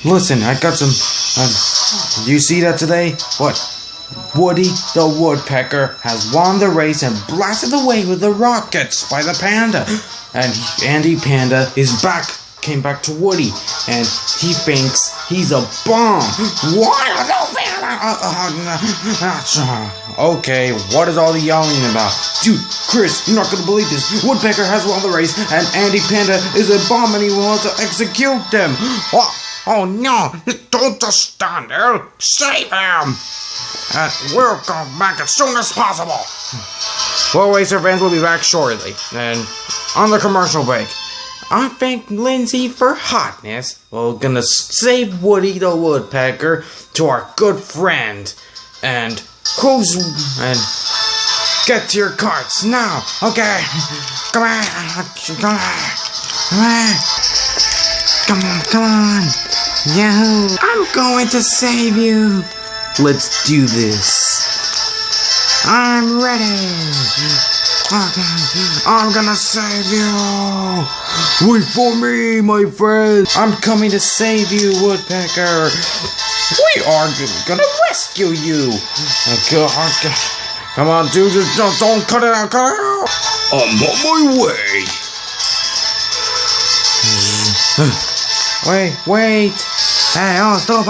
Listen, I got some. Do you see that today? What? Woody the Woodpecker has won the race and blasted away with the rockets by the panda. And Andy Panda came back to Woody, and he thinks he's a bomb. What? Okay, what is all the yelling about? Dude, Chris, you're not gonna believe this. Woodpecker has won the race, and Andy Panda is a bomb, and he wants to execute them. Oh no, don't just stand there. Save him. We'll come back as soon as possible. Well, Racer fans will be back shortly. And on the commercial break, I thank Lindsay for hotness. We're gonna save Woody the Woodpecker to our good friend. And get to your carts now. Okay. Come on. Yahoo! I'm going to save you. Let's do this. I'm ready. Okay, I'm gonna save you. Wait for me, my friend. I'm coming to save you, Woodpecker. We are gonna rescue you. Okay. Come on, dude. Just don't cut it out. I'm on my way. Wait. Hey, stop.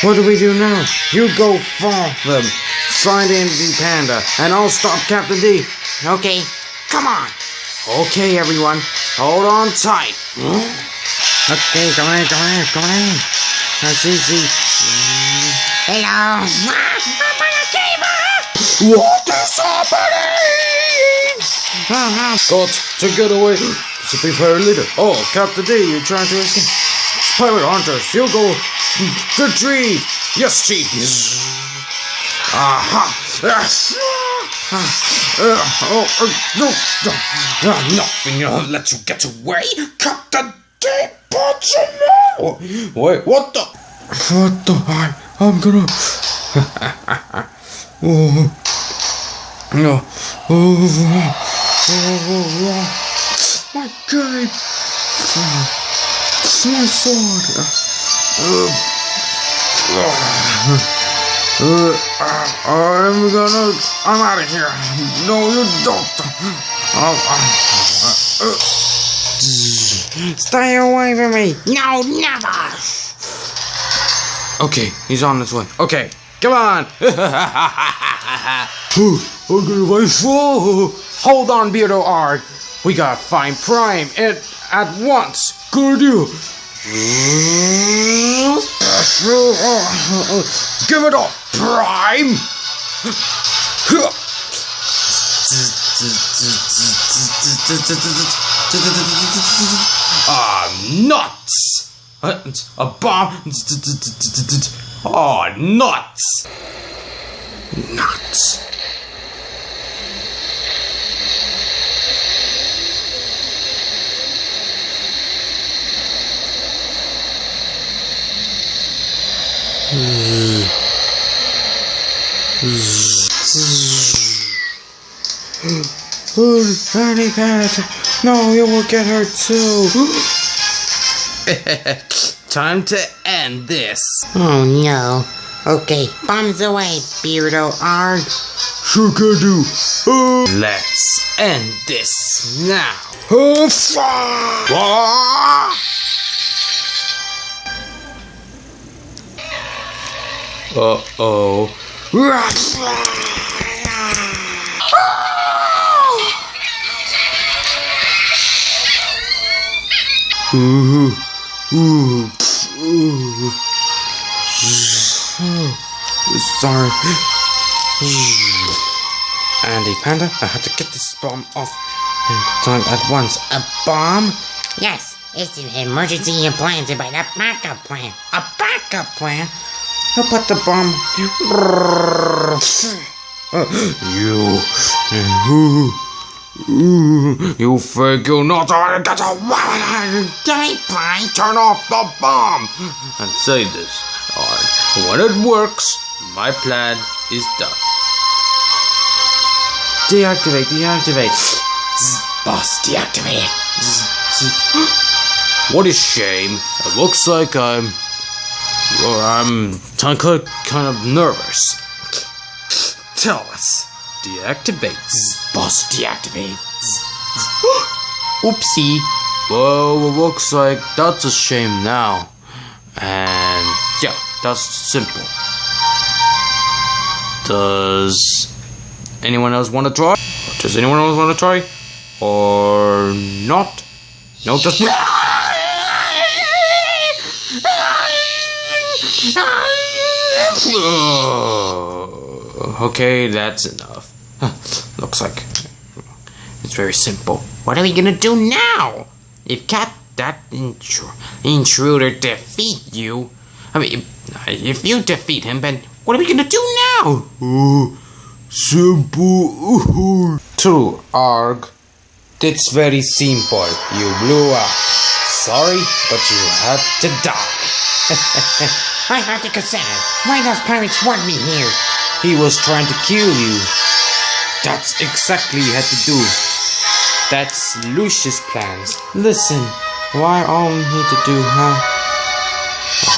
What do we do now? You go follow them. Find Andy Panda, and I'll stop Captain D. Okay, come on. Okay, everyone, hold on tight. Okay, come on. See. Hello. What is happening? Got to get away. To prepare leader. Oh, Captain D, you're trying to escape. Pirate hunters, you go. Good tree. Yes, chief. Aha! Nothing will let you get away, Captain D. Wait, what the? I'm gonna. My cape. My sword. I'm out of here. No, you don't. Stay away from me. No, never. Okay, he's on his way. Okay, come on. Hold on, Berdo Argg. We gotta find Prime at once. Good idea. Give it up, Prime! Nuts! A bomb! Nuts! Nuts! Andy Panda, no, you will get her too. Time to end this. Oh no. Okay, bombs away, Berdo Argg. Sure can do. Let's end this now. Uh-oh. Sorry. Andy Panda, I have to get this bomb off at once. A bomb? Yes, it's an emergency implanted by the backup plan. A backup plan? Who put the bomb? You think you'll not get away? Turn off the bomb and say this, Argg. When it works, my plan is done. Deactivate. Boss, deactivate. What a shame. It looks like I'm kind of nervous. Tell us. Deactivates. Boss deactivates. Oopsie. Well, it looks like that's a shame now. And yeah, that's simple. Does anyone else want to try? Does anyone else want to try? Or not? No, just okay, that's enough. Looks like it's very simple. What are we gonna do now? If that intruder defeat you, I mean, if you defeat him, then what are we gonna do now? Simple. True, Argg. It's very simple. You blew up. Sorry, but you had to die. I have to consider. Why those pirates want me here? He was trying to kill you. That's exactly what he had to do. That's Lucius' plans. Listen, what all we need to do,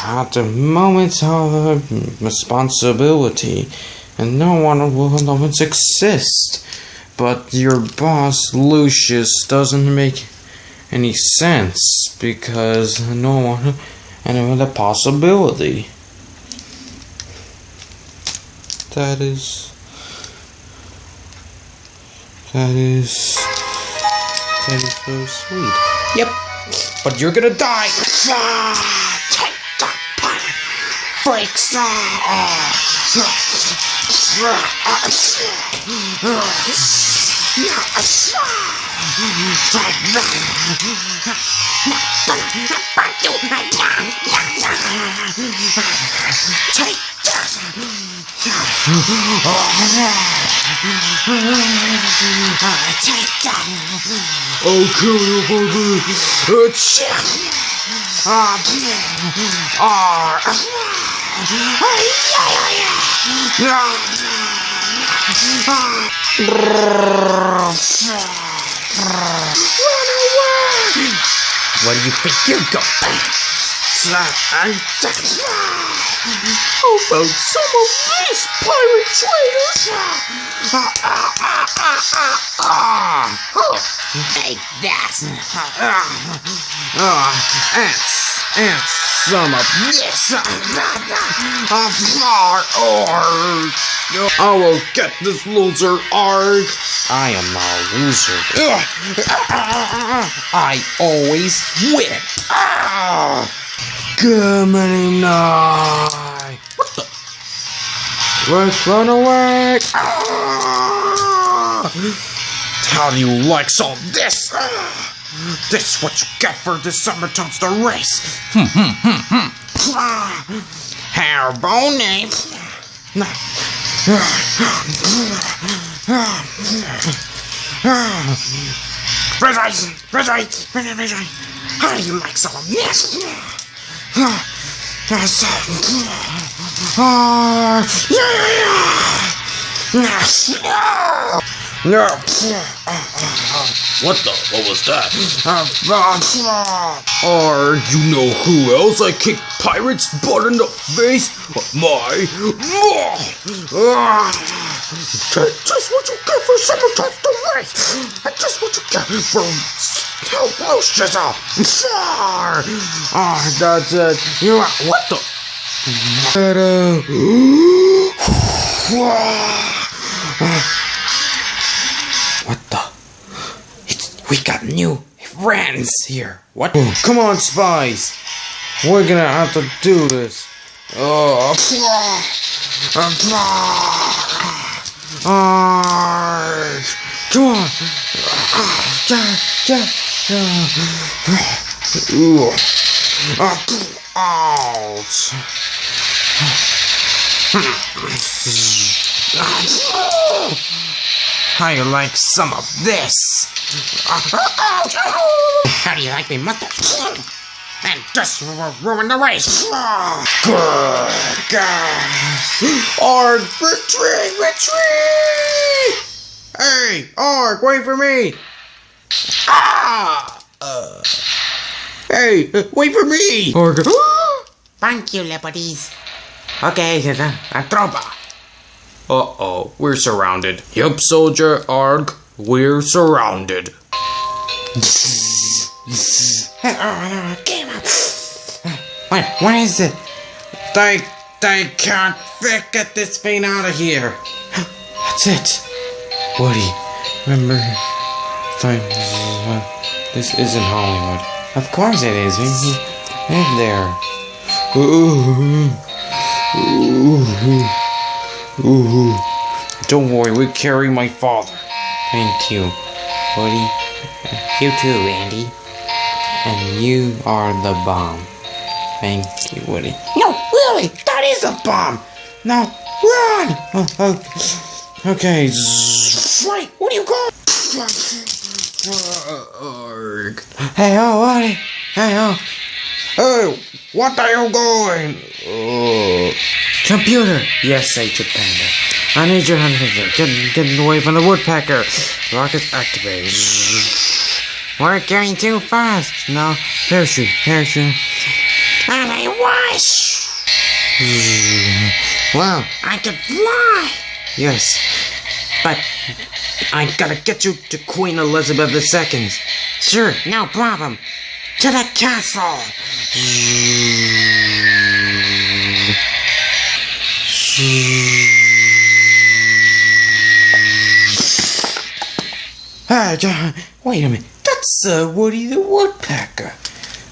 at the moment of responsibility, and no one will always exist. But your boss, Lucius, doesn't make any sense because no one and the possibility. That is so sweet. Yep. But you're gonna die. Take that pirate. Breaks Take that. Take that. I'll kill you for Where do you think you're going? How about some of these pirate traitors? Take that. Ants, some of this. I will get this loser, Argg. I am not a loser. I always win. Come on, night. What the? Run away. How do you like some of this? This is what you get for this summer toaster race. Hair bony. Precise. How do you like some of this? What was that? Or you know who else I kicked pirates' butt in the face? Just what you get for sabotage the race. Just what you get for help Lucius out. That's it. What the? What the? We got new friends here. What? Come on, Spies. We're gonna have to do this. Come on. How you like some of this? How do you like me, mother? And this will ruin the race. Good God. Argg, retreat! Hey, Argg, wait for me! Hey, wait for me! Argg. Thank you, liberties. Okay, tropa. Uh-oh, we're surrounded. Yup, Soldier Argg, we're surrounded. What is it? They can't get this thing out of here. That's it. Woody, remember? This isn't Hollywood. Of course it is. We live there. Don't worry, we carry my father. Thank you, Woody. You too, Andy. And you are the bomb. Thank you, Woody. No, really, that is a Bomb! Now, run! Okay. right. What are you going? Argg. Hey, oh, Woody. Hey, oh. Hey, what are you going? Computer! Yes, Agent Panda. I need your hand here. Get away from the Woodpecker. Rockets activated. We're going too fast. Now, parachute. And I was. Wow. I could fly. Yes. But I gotta get you to Queen Elizabeth II. Sure, no problem. To the castle. Hey, wait a minute. That's Woody the Woodpecker.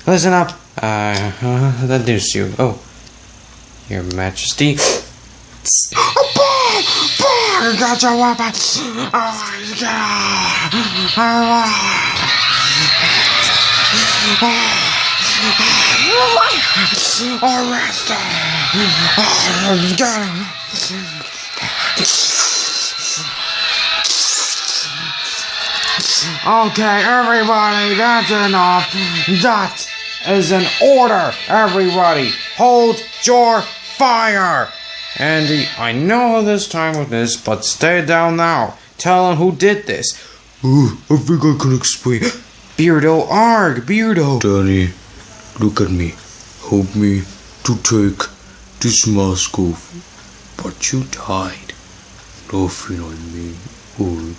Listen up. That is you. Oh, Your Majesty. A bomb! Bomb! Got your weapon! Oh my god! Arrested! Get him! Okay, everybody, that's enough. That is an order. Everybody, hold your fire. Andy, I know this time with this, but stay down now. Tell him who did this. I think I can explain. Berdo Argg, Berdo. Danny, look at me. Help me to take this mask off. But you died. Laughing on me, Argg.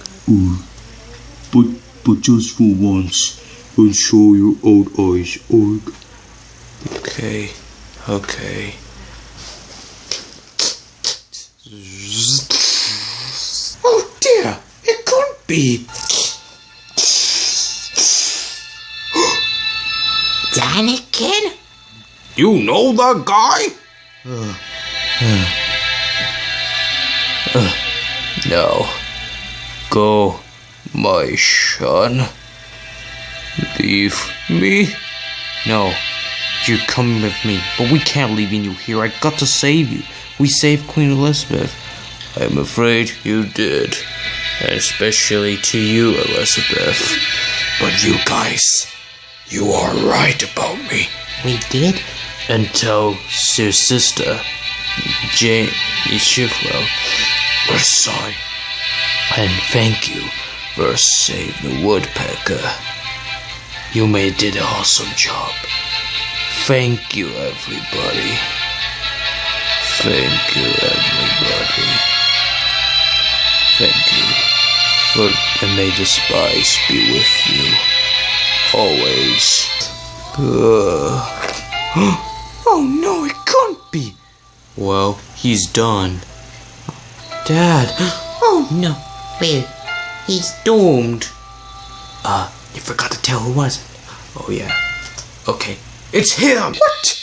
But just for once, and show your old eyes, Argg. Okay. Oh dear, it couldn't be. Danakin? You know the guy? Now, go, my son. Leave me. No, you're coming with me, but we can't leave you here. I got to save you. We saved Queen Elizabeth. I'm afraid you did. Especially to you, Elizabeth. But you guys, you are right about me. We did? And tell your sister, Jane Shifwell, we're sorry. And thank you for saving the Woodpecker. You did an awesome job. Thank you, everybody. Thank you, everybody. Thank you. And may the spies be with you. Always. Oh no, it couldn't be. Well, he's done. Dad. Oh no. Wait, he's doomed. You forgot to tell who was it. Oh yeah. Okay. It's him. What?